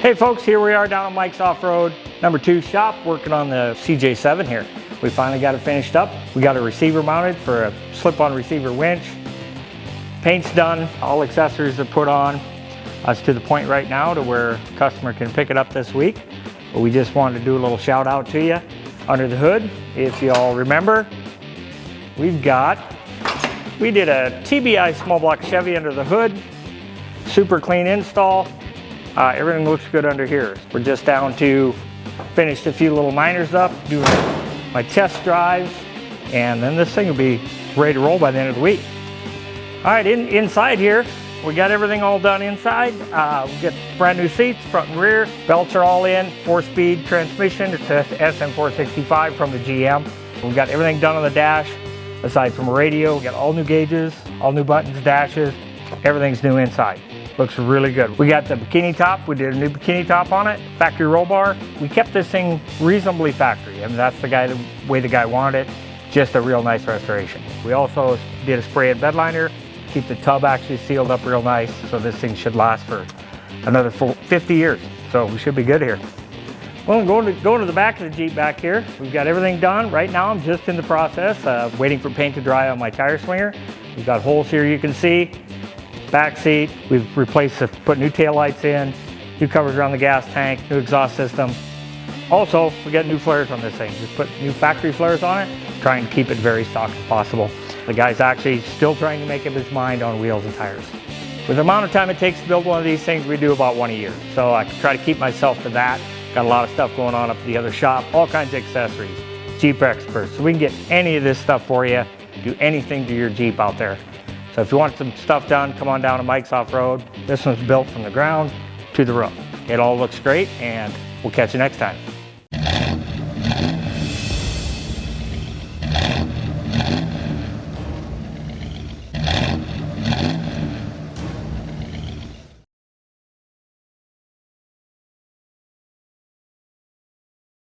Hey folks, here we are down at Mike's Off-Road number 2 shop working on the CJ7 here. We finally got it finished up. We got a receiver mounted for a slip-on receiver winch. Paint's done, all accessories are put on. It's to the point right now to where the customer can pick it up this week. But we just wanted to do a little shout out to you. Under the hood, if you all remember, we did a TBI small block Chevy under the hood. Super clean install. Everything looks good under here. We're just down to finish a few little minors up, doing my test drives, and then this thing will be ready to roll by the end of the week. All right, inside here, we got everything all done inside. We get brand new seats, front and rear. Belts are all in, 4-speed transmission. It's a SM465 from the GM. We got everything done on the dash. Aside from a radio, we got all new gauges, all new buttons, dashes. Everything's new inside. Looks really good. We got the bikini top. We did a new bikini top on it. Factory roll bar. We kept this thing reasonably factory. I mean, that's the way the guy wanted it. Just a real nice restoration. We also did a spray and bed liner. Keep the tub actually sealed up real nice. So this thing should last for another 50 years. So we should be good here. Well, going to the back of the Jeep back here. We've got everything done. Right now I'm just in the process of waiting for paint to dry on my tire swinger. We've got holes here you can see. Back seat, we've put new tail lights in, new covers around the gas tank, new exhaust system. Also, we got new flares on this thing. We put new factory flares on it, trying to keep it very stock as possible. The guy's actually still trying to make up his mind on wheels and tires. With the amount of time it takes to build one of these things, we do about one a year. So I try to keep myself to that. Got a lot of stuff going on up at the other shop, all kinds of accessories. Jeep experts, so we can get any of this stuff for you, do anything to your Jeep out there. So if you want some stuff done, come on down to Mike's Off-Road. This one's built from the ground to the roof. It all looks great, and we'll catch you next time.